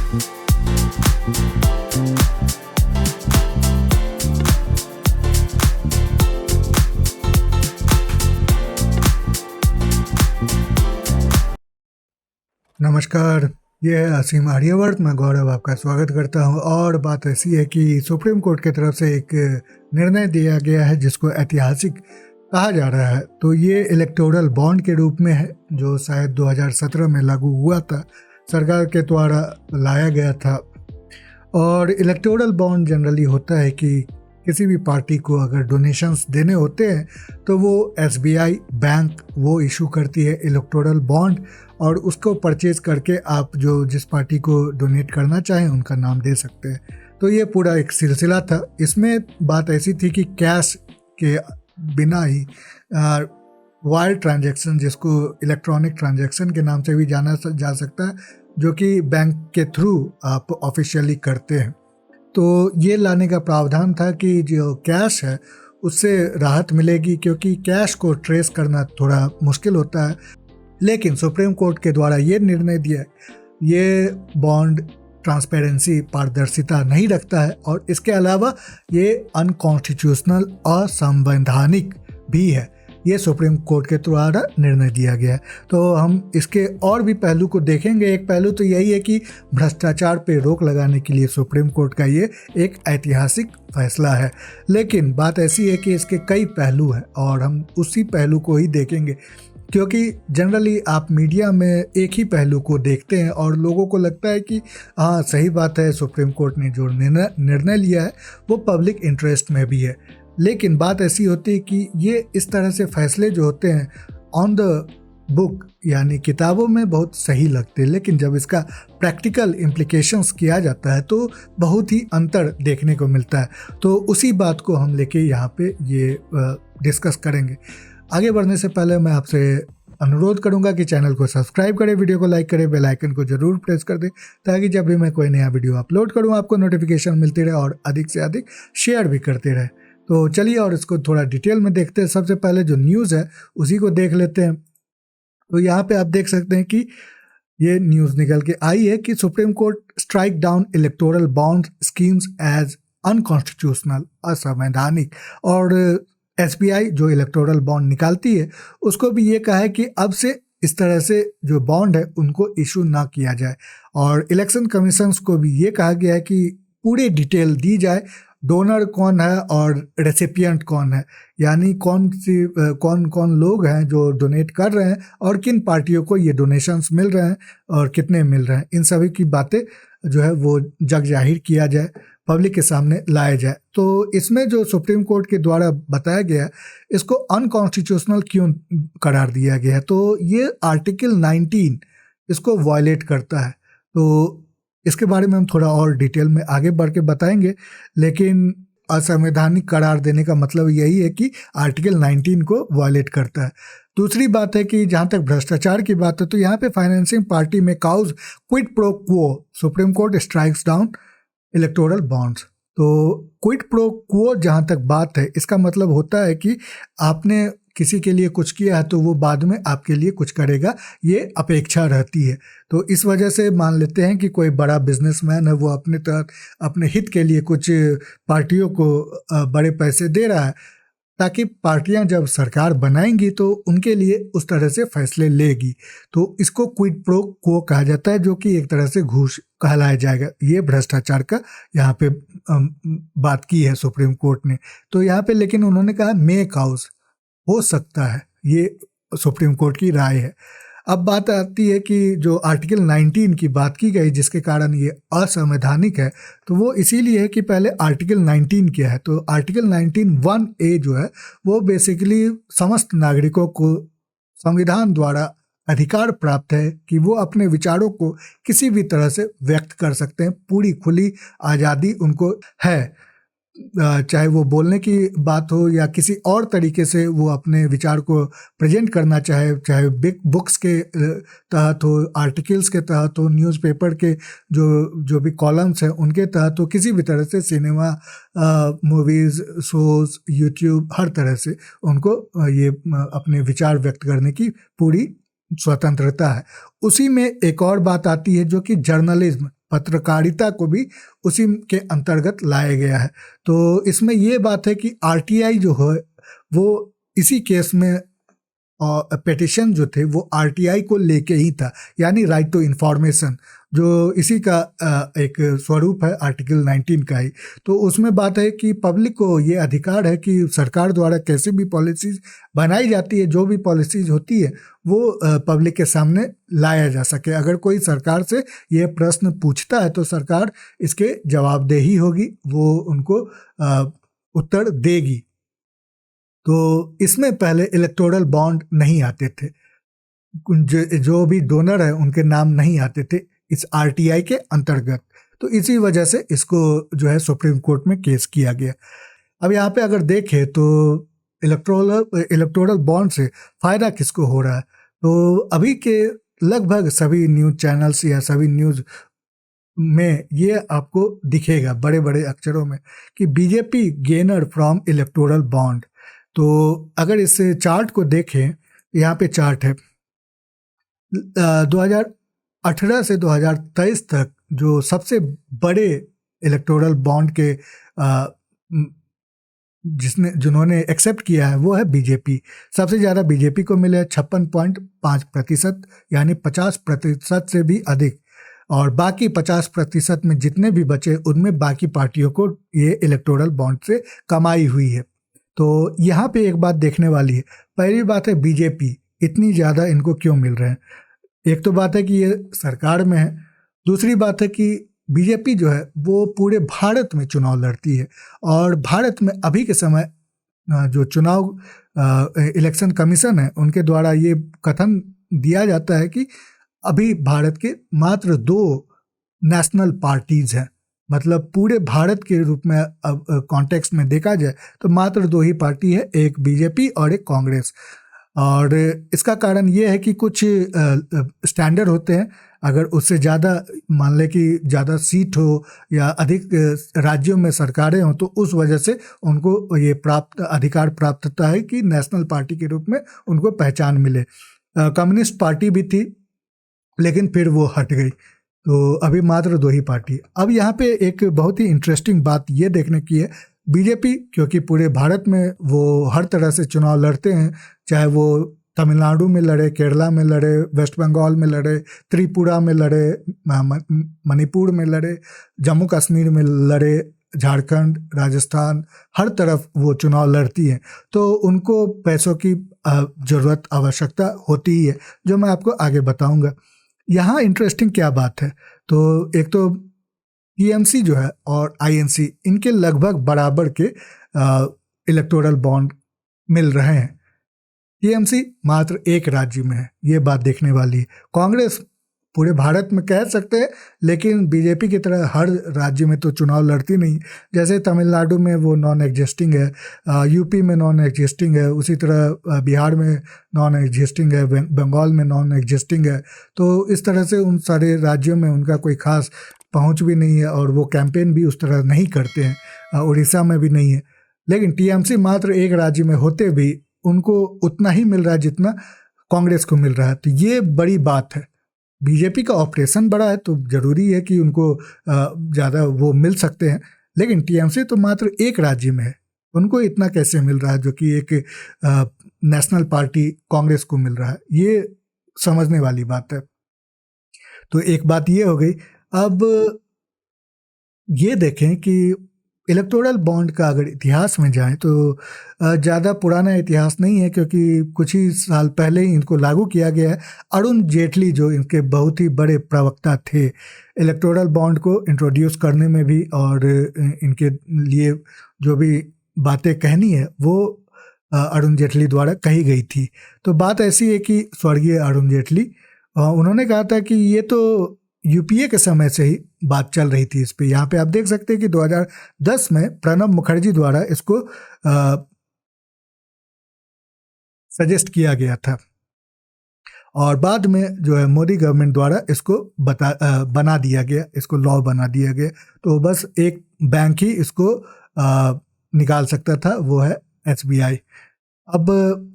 नमस्कार, ये है असीम आर्यवर्त। मैं गौरव आपका स्वागत करता हूँ। और बात ऐसी है कि सुप्रीम कोर्ट की तरफ से एक निर्णय दिया गया है जिसको ऐतिहासिक कहा जा रहा है। तो ये इलेक्टोरल बॉन्ड के रूप में है, जो शायद 2017 में लागू हुआ था, सरकार के द्वारा लाया गया था। और इलेक्टोरल बॉन्ड जनरली होता है कि किसी भी पार्टी को अगर डोनेशंस देने होते हैं तो वो एसबीआई बैंक वो इशू करती है इलेक्टोरल बॉन्ड, और उसको परचेज करके आप जो जिस पार्टी को डोनेट करना चाहें उनका नाम दे सकते हैं। तो ये पूरा एक सिलसिला था। इसमें बात ऐसी थी कि कैश के बिना ही वायर ट्रांजैक्शन, जिसको इलेक्ट्रॉनिक ट्रांजैक्शन के नाम से भी जाना जा सकता है, जो कि बैंक के थ्रू आप ऑफिशियली करते हैं, तो ये लाने का प्रावधान था कि जो कैश है उससे राहत मिलेगी, क्योंकि कैश को ट्रेस करना थोड़ा मुश्किल होता है। लेकिन सुप्रीम कोर्ट के द्वारा ये निर्णय दिया, ये बॉन्ड ट्रांसपेरेंसी, पारदर्शिता नहीं रखता है, और इसके अलावा ये अनकॉन्स्टिट्यूशनल, असंवैधानिक भी है। ये सुप्रीम कोर्ट के द्वारा निर्णय दिया गया है। तो हम इसके और भी पहलू को देखेंगे। एक पहलू तो यही है कि भ्रष्टाचार पे रोक लगाने के लिए सुप्रीम कोर्ट का ये एक ऐतिहासिक फैसला है। लेकिन बात ऐसी है कि इसके कई पहलू हैं और हम उसी पहलू को ही देखेंगे, क्योंकि जनरली आप मीडिया में एक ही पहलू को देखते हैं और लोगों को लगता है कि हाँ सही बात है, सुप्रीम कोर्ट ने जो निर्णय लिया है वो पब्लिक इंटरेस्ट में भी है। लेकिन बात ऐसी होती है कि ये इस तरह से फैसले जो होते हैं ऑन द बुक, यानी किताबों में बहुत सही लगते हैं, लेकिन जब इसका प्रैक्टिकल इम्प्लीकेशंस किया जाता है तो बहुत ही अंतर देखने को मिलता है। तो उसी बात को हम लेके यहाँ पे ये डिस्कस करेंगे। आगे बढ़ने से पहले मैं आपसे अनुरोध करूंगा कि चैनल को सब्सक्राइब करें, वीडियो को लाइक करें, बेल आइकन को जरूर प्रेस कर दें, ताकि जब भी मैं कोई नया वीडियो अपलोड करूं आपको नोटिफिकेशन मिलती रहे और अधिक से अधिक शेयर भी करते रहे। तो चलिए और इसको थोड़ा डिटेल में देखते हैं। सबसे पहले जो न्यूज़ है उसी को देख लेते हैं। तो यहाँ पे आप देख सकते हैं कि ये न्यूज़ निकल के आई है कि supreme court strike down electoral bond schemes as unconstitutional, असंवैधानिक। और एसबीआई जो इलेक्टोरल बॉन्ड निकालती है उसको भी ये कहा है कि अब से इस तरह से जो बॉन्ड है उनको इशू ना किया जाए। और इलेक्शन कमीशन को भी ये कहा गया है कि पूरी डिटेल दी जाए, डोनर कौन है और रेसिपिएंट कौन है, यानी कौन कौन लोग हैं जो डोनेट कर रहे हैं और किन पार्टियों को ये डोनेशंस मिल रहे हैं और कितने मिल रहे हैं। इन सभी की बातें जो है वो जग जाहिर किया जाए, पब्लिक के सामने लाया जाए। तो इसमें जो सुप्रीम कोर्ट के द्वारा बताया गया इसको अनकॉन्स्टिट्यूशनल क्यों करार दिया गया है, तो ये आर्टिकल 19 इसको वायलेट करता है। तो इसके बारे में हम थोड़ा और डिटेल में आगे बढ़ के बताएंगे, लेकिन असंवैधानिक करार देने का मतलब यही है कि आर्टिकल 19 को वायलेट करता है। दूसरी बात है कि जहाँ तक भ्रष्टाचार की बात है तो यहाँ पे फाइनेंसिंग पार्टी में cause quid pro quo, supreme court strikes down electoral bonds. तो क्विड प्रो क्वो जहाँ तक बात है, इसका मतलब होता है कि आपने किसी के लिए कुछ किया है तो वो बाद में आपके लिए कुछ करेगा, ये अपेक्षा रहती है। तो इस वजह से मान लेते हैं कि कोई बड़ा बिजनेसमैन है, वो अपने तहत अपने हित के लिए कुछ पार्टियों को बड़े पैसे दे रहा है, ताकि पार्टियां जब सरकार बनाएंगी तो उनके लिए उस तरह से फैसले लेगी। तो इसको क्विड प्रो क्वो कहा जाता है, जो कि एक तरह से घूस कहलाया जाएगा। ये भ्रष्टाचार का यहाँ पे बात की है सुप्रीम कोर्ट ने। तो यहाँ पे लेकिन उन्होंने कहा मे काउज, हो सकता है, ये सुप्रीम कोर्ट की राय है। अब बात आती है कि जो आर्टिकल 19 की बात की गई जिसके कारण ये असंवैधानिक है, तो वो इसीलिए है कि पहले आर्टिकल 19 क्या है। तो आर्टिकल 19(1)(a) जो है वो बेसिकली समस्त नागरिकों को संविधान द्वारा अधिकार प्राप्त है कि वो अपने विचारों को किसी भी तरह से व्यक्त कर सकते हैं, पूरी खुली आज़ादी उनको है, चाहे वो बोलने की बात हो या किसी और तरीके से वो अपने विचार को प्रेजेंट करना चाहे बिग बुक्स के तहत हो, आर्टिकल्स के तहत हो, न्यूज़पेपर के जो भी कॉलम्स हैं उनके तहत हो, किसी भी तरह से सिनेमा, मूवीज़, शोज़, यूट्यूब, हर तरह से उनको ये अपने विचार व्यक्त करने की पूरी स्वतंत्रता है। उसी में एक और बात आती है जो कि जर्नलिज्म पत्रकारिता को भी उसी के अंतर्गत लाया गया है। तो इसमें ये बात है कि आरटीआई जो है वो इसी केस में पिटिशन जो थे वो आरटीआई को लेके ही था, यानी राइट टू इन्फॉर्मेशन, जो इसी का एक स्वरूप है आर्टिकल 19 का ही। तो उसमें बात है कि पब्लिक को ये अधिकार है कि सरकार द्वारा कैसे भी पॉलिसीज बनाई जाती है, जो भी पॉलिसीज होती है वो पब्लिक के सामने लाया जा सके। अगर कोई सरकार से ये प्रश्न पूछता है तो सरकार इसके जवाबदेही होगी, वो उनको उत्तर देगी। तो इसमें पहले इलेक्टोरल बॉन्ड नहीं आते थे, जो भी डोनर है उनके नाम नहीं आते थे इस आरटीआई के अंतर्गत। तो इसी वजह से इसको जो है सुप्रीम कोर्ट में केस किया गया। अब यहाँ पे अगर देखें तो इलेक्टोरल बॉन्ड से फ़ायदा किसको हो रहा है, तो अभी के लगभग सभी न्यूज़ चैनल्स या सभी न्यूज़ में ये आपको दिखेगा बड़े बड़े अक्षरों में कि BJP gainer from electoral bond. तो अगर इस चार्ट को देखें, यहाँ पे चार्ट है 2018 से 2023 तक जो सबसे बड़े इलेक्टोरल बॉन्ड के जिन्होंने एक्सेप्ट किया है वो है बीजेपी। सबसे ज़्यादा बीजेपी को मिले 56.5%, यानी 50% से भी अधिक। और बाकी 50% में जितने भी बचे उनमें बाकी पार्टियों को ये इलेक्टोरल बॉन्ड से कमाई हुई है। तो यहाँ पे एक बात देखने वाली है। पहली बात है बीजेपी इतनी ज़्यादा इनको क्यों मिल रहे हैं। एक तो बात है कि ये सरकार में है, दूसरी बात है कि बीजेपी जो है वो पूरे भारत में चुनाव लड़ती है, और भारत में अभी के समय जो चुनाव इलेक्शन कमीशन है उनके द्वारा ये कथन दिया जाता है कि अभी भारत के मात्र 2 नेशनल पार्टीज हैं। मतलब पूरे भारत के रूप में अब कॉन्टेक्स्ट में देखा जाए तो मात्र 2 ही पार्टी है, एक बीजेपी और एक कांग्रेस। और इसका कारण ये है कि कुछ स्टैंडर्ड होते हैं, अगर उससे ज़्यादा मान लें कि ज़्यादा सीट हो या अधिक राज्यों में सरकारें हों तो उस वजह से उनको ये अधिकार प्राप्त होता है कि नेशनल पार्टी के रूप में उनको पहचान मिले। कम्युनिस्ट पार्टी भी थी लेकिन फिर वो हट गई, तो अभी मात्र 2 ही पार्टी। अब यहाँ पे एक बहुत ही इंटरेस्टिंग बात ये देखने की है, बीजेपी क्योंकि पूरे भारत में वो हर तरह से चुनाव लड़ते हैं, चाहे वो तमिलनाडु में लड़े, केरला में लड़े, वेस्ट बंगाल में लड़े, त्रिपुरा में लड़े, मणिपुर में लड़े, जम्मू कश्मीर में लड़े, झारखंड, राजस्थान, हर तरफ वो चुनाव लड़ती हैं। तो उनको पैसों की ज़रूरत आवश्यकता होती ही है, जो मैं आपको आगे बताऊंगा। यहाँ इंटरेस्टिंग क्या बात है, तो एक तो टीएमसी जो है और आईएनसी इनके लगभग बराबर के इलेक्टोरल बॉन्ड मिल रहे हैं। टीएमसी मात्र एक राज्य में है, ये बात देखने वाली है। कांग्रेस पूरे भारत में कह सकते हैं, लेकिन बीजेपी की तरह हर राज्य में तो चुनाव लड़ती नहीं। जैसे तमिलनाडु में वो नॉन एग्जिस्टिंग है, यूपी में नॉन एग्जिस्टिंग है, उसी तरह बिहार में नॉन एग्जिस्टिंग है, बंगाल में नॉन एग्जिस्टिंग है। तो इस तरह से उन सारे राज्यों में उनका कोई खास पहुंच भी नहीं है और वो कैंपेन भी उस तरह नहीं करते हैं। उड़ीसा में भी नहीं है। लेकिन टीएमसी मात्र एक राज्य में होते भी उनको उतना ही मिल रहा है जितना कांग्रेस को मिल रहा है। तो ये बड़ी बात है। बीजेपी का ऑपरेशन बड़ा है तो ज़रूरी है कि उनको ज़्यादा वो मिल सकते हैं, लेकिन टीएमसी तो मात्र एक राज्य में है, उनको इतना कैसे मिल रहा है जो कि एक नेशनल पार्टी कांग्रेस को मिल रहा है। ये समझने वाली बात है। तो एक बात ये हो गई। अब ये देखें कि इलेक्टोरल बॉन्ड का अगर इतिहास में जाएं तो ज़्यादा पुराना इतिहास नहीं है, क्योंकि कुछ ही साल पहले ही इनको लागू किया गया है। अरुण जेटली जो इनके बहुत ही बड़े प्रवक्ता थे इलेक्टोरल बॉन्ड को इंट्रोड्यूस करने में भी, और इनके लिए जो भी बातें कहनी है वो अरुण जेटली द्वारा कही गई थी। तो बात ऐसी है कि स्वर्गीय अरुण जेटली उन्होंने कहा था कि ये तो यूपीए के समय से ही बात चल रही थी इस पे। यहाँ पे आप देख सकते हैं कि 2010 में प्रणब मुखर्जी द्वारा इसको सजेस्ट किया गया था, और बाद में जो है मोदी गवर्नमेंट द्वारा इसको बना दिया गया, इसको लॉ बना दिया गया। तो बस एक बैंक ही इसको निकाल सकता था, वो है एसबीआई। अब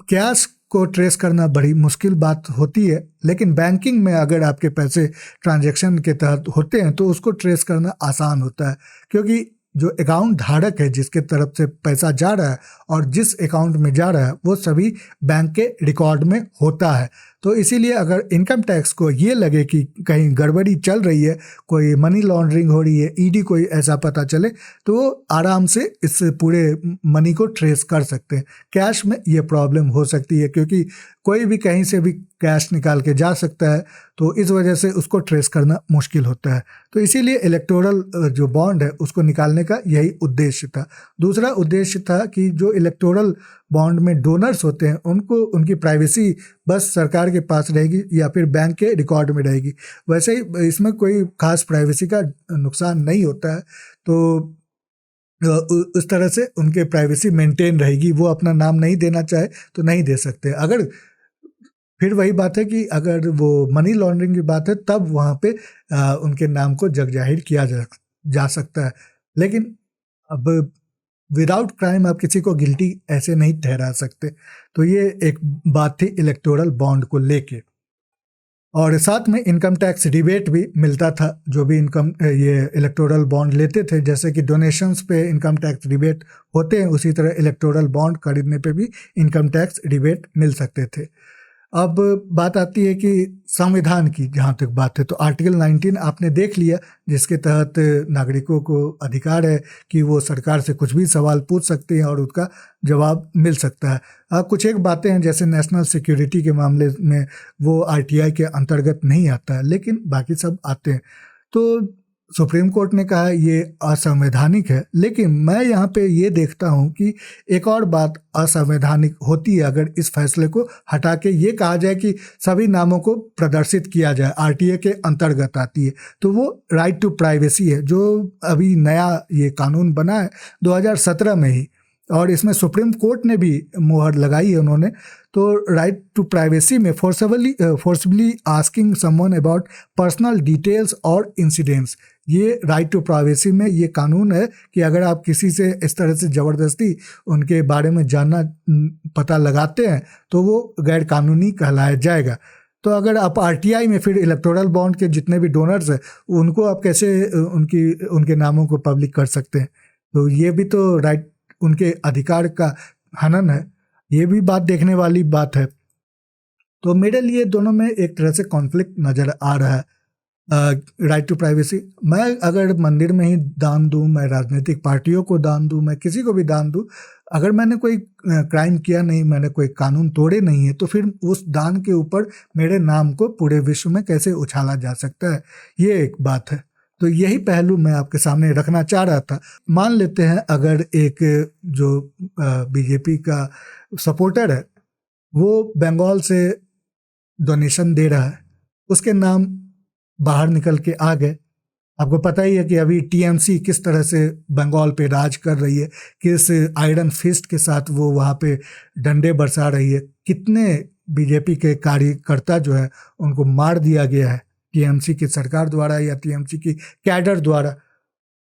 कैश को ट्रेस करना बड़ी मुश्किल बात होती है, लेकिन बैंकिंग में अगर आपके पैसे ट्रांजैक्शन के तहत होते हैं तो उसको ट्रेस करना आसान होता है, क्योंकि जो अकाउंट धारक है जिसके तरफ से पैसा जा रहा है और जिस अकाउंट में जा रहा है वो सभी बैंक के रिकॉर्ड में होता है। तो इसीलिए अगर इनकम टैक्स को ये लगे कि कहीं गड़बड़ी चल रही है, कोई मनी लॉन्ड्रिंग हो रही है, ईडी कोई ऐसा पता चले, तो वो आराम से इस पूरे मनी को ट्रेस कर सकते हैं। कैश में ये प्रॉब्लम हो सकती है क्योंकि कोई भी कहीं से भी कैश निकाल के जा सकता है, तो इस वजह से उसको ट्रेस करना मुश्किल होता है। तो इसीलिए इलेक्टोरल जो बॉन्ड है उसको निकालने का यही उद्देश्य था। दूसरा उद्देश्य था कि जो इलेक्टोरल बॉन्ड में डोनर्स होते हैं उनको उनकी प्राइवेसी बस सरकार के पास रहेगी या फिर बैंक के रिकॉर्ड में रहेगी। वैसे ही इसमें कोई खास प्राइवेसी का नुकसान नहीं होता है, तो उस तरह से उनके प्राइवेसी मेंटेन रहेगी। वो अपना नाम नहीं देना चाहे तो नहीं दे सकते। अगर फिर वही बात है कि अगर वो मनी लॉन्ड्रिंग की बात है तब वहाँ पे उनके नाम को जग जाहिर किया जा सकता है, लेकिन अब विदाउट क्राइम आप किसी को गिल्टी ऐसे नहीं ठहरा सकते। तो ये एक बात थी इलेक्टोरल बॉन्ड को लेके। और साथ में इनकम टैक्स रिबेट भी मिलता था जो भी इनकम ये इलेक्टोरल बॉन्ड लेते थे, जैसे कि डोनेशंस पे इनकम टैक्स रिबेट होते हैं, उसी तरह इलेक्टोरल बॉन्ड खरीदने पे भी इनकम टैक्स रिबेट मिल सकते थे। अब बात आती है कि संविधान की जहाँ तक बात है तो आर्टिकल 19 आपने देख लिया, जिसके तहत नागरिकों को अधिकार है कि वो सरकार से कुछ भी सवाल पूछ सकते हैं और उसका जवाब मिल सकता है। कुछ एक बातें हैं जैसे नेशनल सिक्योरिटी के मामले में वो आरटीआई के अंतर्गत नहीं आता है, लेकिन बाकी सब आते हैं। तो सुप्रीम कोर्ट ने कहा ये असंवैधानिक है, लेकिन मैं यहाँ पे ये देखता हूँ कि एक और बात असंवैधानिक होती है अगर इस फैसले को हटा के ये कहा जाए कि सभी नामों को प्रदर्शित किया जाए, आरटीए के अंतर्गत आती है। तो वो राइट टू प्राइवेसी है जो अभी नया ये कानून बना है 2017 में ही, और इसमें सुप्रीम कोर्ट ने भी मुहर लगाई है उन्होंने। तो राइट टू प्राइवेसी में forcibly asking someone about personal details और इंसिडेंट्स, ये राइट टू प्राइवेसी में ये कानून है कि अगर आप किसी से इस तरह से ज़बरदस्ती उनके बारे में जानना पता लगाते हैं तो वो गैर कानूनी कहलाया जाएगा। तो अगर आप आरटीआई में फिर इलेक्टोरल बॉन्ड के जितने भी डोनर्स हैं उनको आप कैसे उनके नामों को पब्लिक कर सकते हैं? तो ये भी तो राइट, उनके अधिकार का हनन है, ये भी बात देखने वाली बात है। तो मेरे लिए दोनों में एक तरह से कॉन्फ्लिक्ट नज़र आ रहा है। राइट टू प्राइवेसी, मैं अगर मंदिर में ही दान दूं, मैं राजनीतिक पार्टियों को दान दूं, मैं किसी को भी दान दूं, अगर मैंने कोई क्राइम किया नहीं, मैंने कोई कानून तोड़े नहीं है, तो फिर उस दान के ऊपर मेरे नाम को पूरे विश्व में कैसे उछाला जा सकता है? ये एक बात है। तो यही पहलू मैं आपके सामने रखना चाह रहा था। मान लेते हैं अगर एक जो बीजेपी का सपोर्टर है वो बंगाल से डोनेशन दे रहा है, उसके नाम बाहर निकल के आ गए। आपको पता ही है कि अभी टीएमसी किस तरह से बंगाल पे राज कर रही है, किस आयरन फिस्ट के साथ वो वहाँ पे डंडे बरसा रही है, कितने बीजेपी के कार्यकर्ता जो है उनको मार दिया गया है टीएमसी की सरकार द्वारा या टीएमसी की कैडर द्वारा।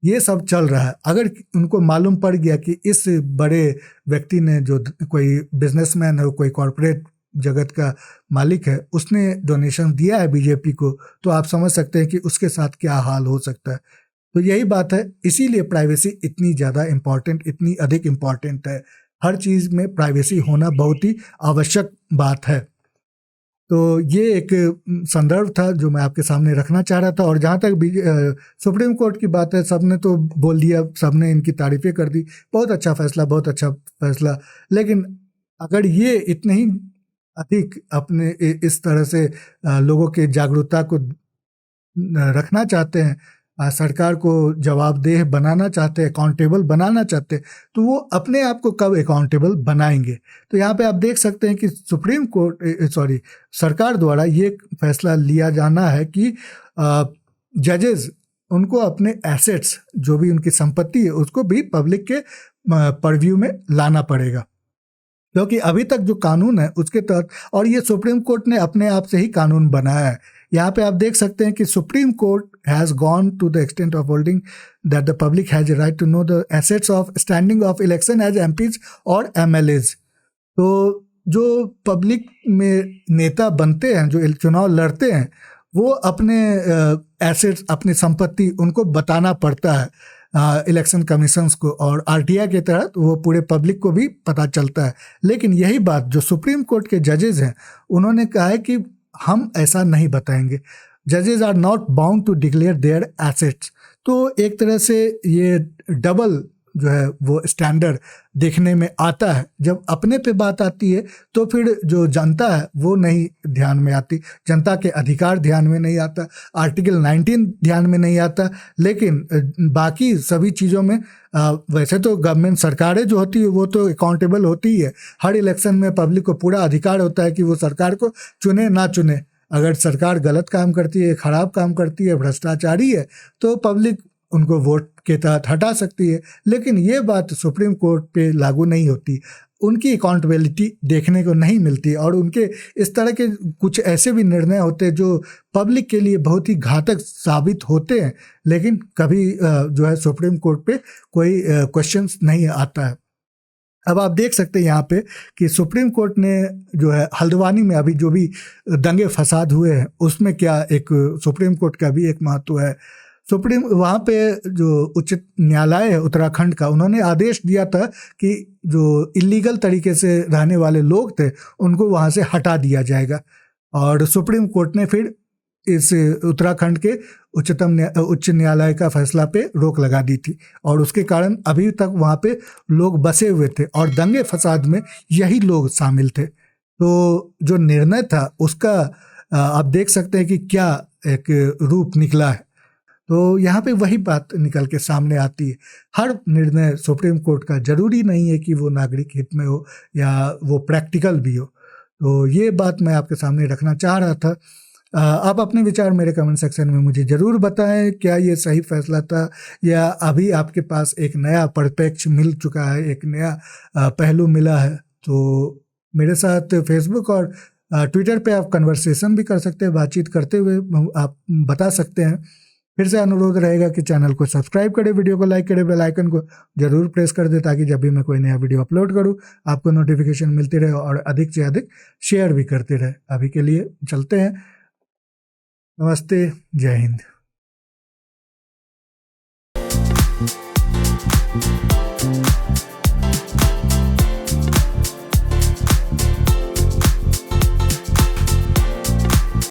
ये सब चल रहा है। अगर उनको मालूम पड़ गया कि इस बड़े व्यक्ति ने, जो कोई बिजनेसमैन है, कोई कॉरपोरेट जगत का मालिक है, उसने डोनेशन दिया है बीजेपी को, तो आप समझ सकते हैं कि उसके साथ क्या हाल हो सकता है। तो यही बात है, इसीलिए प्राइवेसी इतनी ज़्यादा इम्पॉर्टेंट, इतनी अधिक इम्पॉर्टेंट है। हर चीज़ में प्राइवेसी होना बहुत ही आवश्यक बात है। तो ये एक संदर्भ था जो मैं आपके सामने रखना चाह रहा था। और जहाँ तक सुप्रीम कोर्ट की बात है, सबने तो बोल दिया, सबने इनकी तारीफ़ें कर दी, बहुत अच्छा फैसला, बहुत अच्छा फैसला। लेकिन अगर ये इतने ही अधिक अपने इस तरह से लोगों के जागरूकता को रखना चाहते हैं, सरकार को जवाबदेह बनाना चाहते हैं, अकाउंटेबल बनाना चाहते हैं, तो वो अपने आप को कब अकाउंटेबल बनाएंगे? तो यहाँ पे आप देख सकते हैं कि सुप्रीम कोर्ट सरकार द्वारा ये फैसला लिया जाना है कि जजेस उनको अपने एसेट्स, जो भी उनकी संपत्ति है, उसको भी पब्लिक के परव्यू में लाना पड़ेगा, क्योंकि अभी तक जो कानून है उसके तहत, और ये सुप्रीम कोर्ट ने अपने आप से ही कानून बनाया है। यहाँ पे आप देख सकते हैं कि supreme court has gone to the extent of holding that the public has a right to know the assets of standing of election as MPs और एमएलएज। तो जो पब्लिक में नेता बनते हैं, जो चुनाव लड़ते हैं, वो अपने एसेट्स, अपनी संपत्ति उनको बताना पड़ता है इलेक्शन कमीशंस को, और आरटीआई के तहत वो पूरे पब्लिक को भी पता चलता है। लेकिन यही बात जो सुप्रीम कोर्ट के जजेस हैं, उन्होंने कहा है कि हम ऐसा नहीं बताएंगे। जजेस are not bound to declare their assets. तो एक तरह से ये डबल जो है वो स्टैंडर्ड देखने में आता है। जब अपने पे बात आती है तो फिर जो जनता है वो नहीं ध्यान में आती, जनता के अधिकार ध्यान में नहीं आता, आर्टिकल 19 ध्यान में नहीं आता। लेकिन बाकी सभी चीज़ों में वैसे तो गवर्नमेंट, सरकारें जो होती है वो तो अकाउंटेबल होती ही है। हर इलेक्शन में पब्लिक को पूरा अधिकार होता है कि वो सरकार को चुने ना चुने। अगर सरकार गलत काम करती है, खराब काम करती है, भ्रष्टाचारी है, तो पब्लिक उनको वोट के तहत हटा सकती है। लेकिन ये बात सुप्रीम कोर्ट पे लागू नहीं होती, उनकी अकाउंटेबिलिटी देखने को नहीं मिलती, और उनके इस तरह के कुछ ऐसे भी निर्णय होते हैं जो पब्लिक के लिए बहुत ही घातक साबित होते हैं, लेकिन कभी जो है सुप्रीम कोर्ट पे कोई क्वेश्चंस नहीं आता है। अब आप देख सकते हैं यहाँ पे कि सुप्रीम कोर्ट ने जो है हल्द्वानी में अभी जो भी दंगे फसाद हुए हैं, उसमें क्या एक सुप्रीम कोर्ट का भी एक महत्व है। सुप्रीम वहाँ पे जो उच्च न्यायालय है उत्तराखंड का, उन्होंने आदेश दिया था कि जो इलीगल तरीके से रहने वाले लोग थे उनको वहाँ से हटा दिया जाएगा, और सुप्रीम कोर्ट ने फिर इस उत्तराखंड के उच्च न्यायालय का फैसला पे रोक लगा दी थी, और उसके कारण अभी तक वहाँ पे लोग बसे हुए थे और दंगे फसाद में यही लोग शामिल थे। तो जो निर्णय था उसका आप देख सकते हैं कि क्या एक रूप निकला है। तो यहाँ पे वही बात निकल के सामने आती है, हर निर्णय सुप्रीम कोर्ट का जरूरी नहीं है कि वो नागरिक हित में हो या वो प्रैक्टिकल भी हो। तो ये बात मैं आपके सामने रखना चाह रहा था। आप अपने विचार मेरे कमेंट सेक्शन में मुझे ज़रूर बताएं, क्या ये सही फैसला था या अभी आपके पास एक नया परिप्रेक्ष्य मिल चुका है, एक नया पहलू मिला है। तो मेरे साथ फेसबुक और ट्विटर पे आप कन्वर्सेशन भी कर सकते हैं, बातचीत करते हुए आप बता सकते हैं। फिर से अनुरोध रहेगा कि चैनल को सब्सक्राइब करें, वीडियो को लाइक करें, बेल आइकन को जरूर प्रेस कर दें, ताकि जब भी मैं कोई नया वीडियो अपलोड करूं आपको नोटिफिकेशन मिलती रहे, और अधिक से अधिक शेयर भी करते रहे। अभी के लिए चलते हैं, नमस्ते, जय हिंद।